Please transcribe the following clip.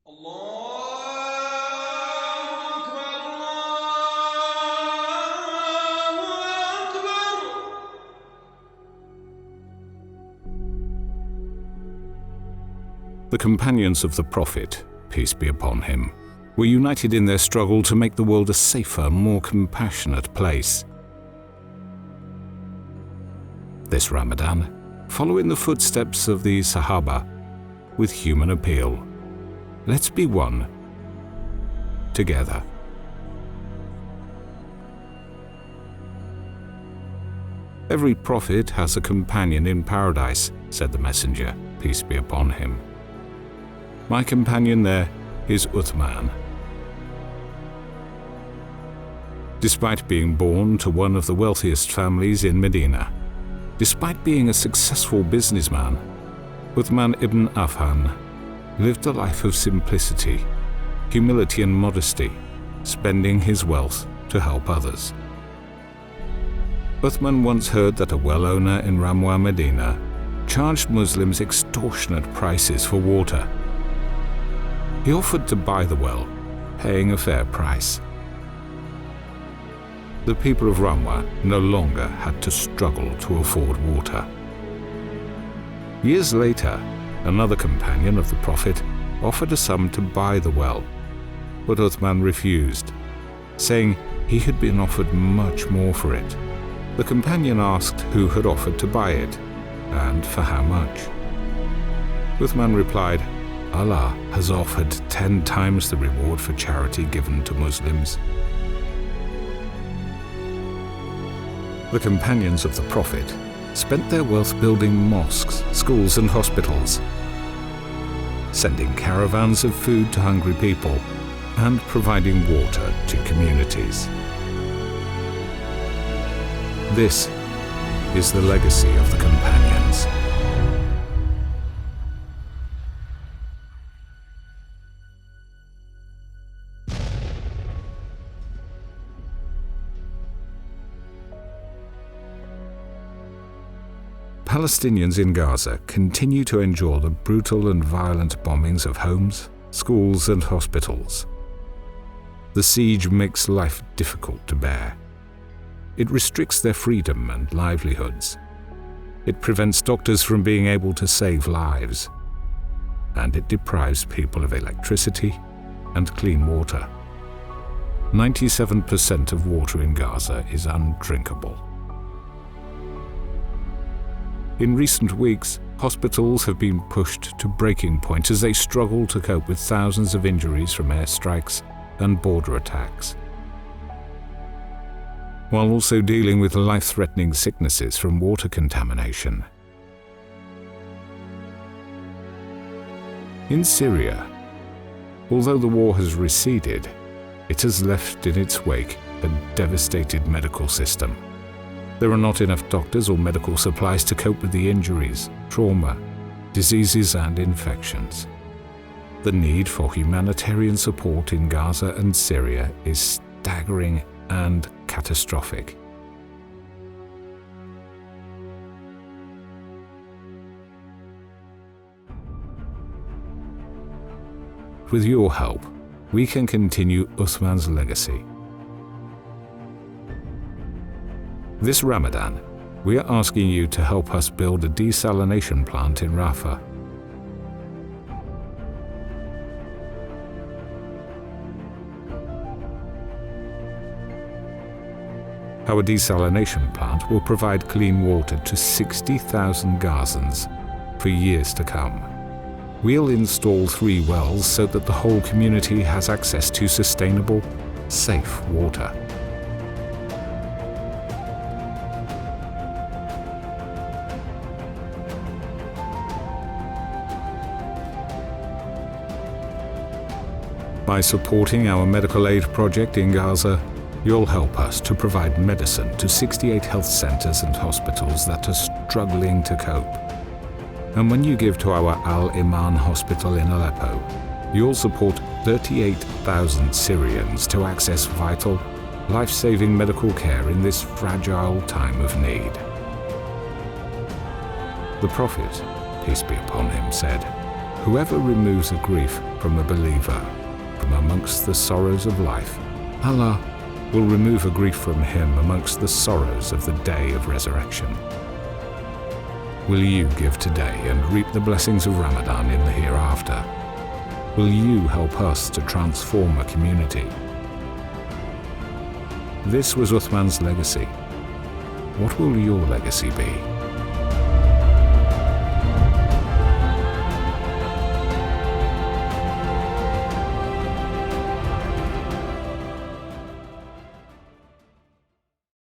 The companions of the Prophet, peace be upon him, were united in their struggle to make the world a safer, more compassionate place. This Ramadan, follow in the footsteps of the Sahabah with HumanAppeal. Let's be one, together. Every prophet has a companion in paradise, said the messenger, peace be upon him. My companion there is Uthman. Despite being born to one of the wealthiest families in Medina, despite being a successful businessman, Uthman ibn Affan lived a life of simplicity, humility and modesty, spending his wealth to help others. Uthman once heard that a well owner in Ramwa, Medina, charged Muslims extortionate prices for water. He offered to buy the well, paying a fair price. The people of Ramwa no longer had to struggle to afford water. Years later, another companion of the Prophet offered a sum to buy the well, but Uthman refused, saying he had been offered much more for it. The companion asked who had offered to buy it, and for how much. Uthman replied, Allah has offered 10 times the reward for charity given to Muslims. The companions of the Prophet spent their wealth building mosques, schools and hospitals, sending caravans of food to hungry people, and providing water to communities. This is the legacy of the companions. Palestinians in Gaza continue to endure the brutal and violent bombings of homes, schools and hospitals. The siege makes life difficult to bear. It restricts their freedom and livelihoods. It prevents doctors from being able to save lives. And it deprives people of electricity and clean water. 97% of water in Gaza is undrinkable. In recent weeks, hospitals have been pushed to breaking point as they struggle to cope with thousands of injuries from airstrikes and border attacks, while also dealing with life-threatening sicknesses from water contamination. In Syria, although the war has receded, it has left in its wake a devastated medical system. There are not enough doctors or medical supplies to cope with the injuries, trauma, diseases and infections. The need for humanitarian support in Gaza and Syria is staggering and catastrophic. With your help, we can continue Uthman's legacy. This Ramadan, we are asking you to help us build a desalination plant in Rafah. Our desalination plant will provide clean water to 60,000 Gazans for years to come. We'll install 3 wells so that the whole community has access to sustainable, safe water. By supporting our medical aid project in Gaza, you'll help us to provide medicine to 68 health centers and hospitals that are struggling to cope. And when you give to our Al-Iman hospital in Aleppo, you'll support 38,000 Syrians to access vital, life-saving medical care in this fragile time of need. The Prophet, peace be upon him, said, Whoever removes a grief from a believer from amongst the sorrows of life, Allah will remove a grief from him amongst the sorrows of the day of resurrection. Will you give today and reap the blessings of Ramadan in the hereafter? Will you help us to transform a community? This was Uthman's legacy. What will your legacy be?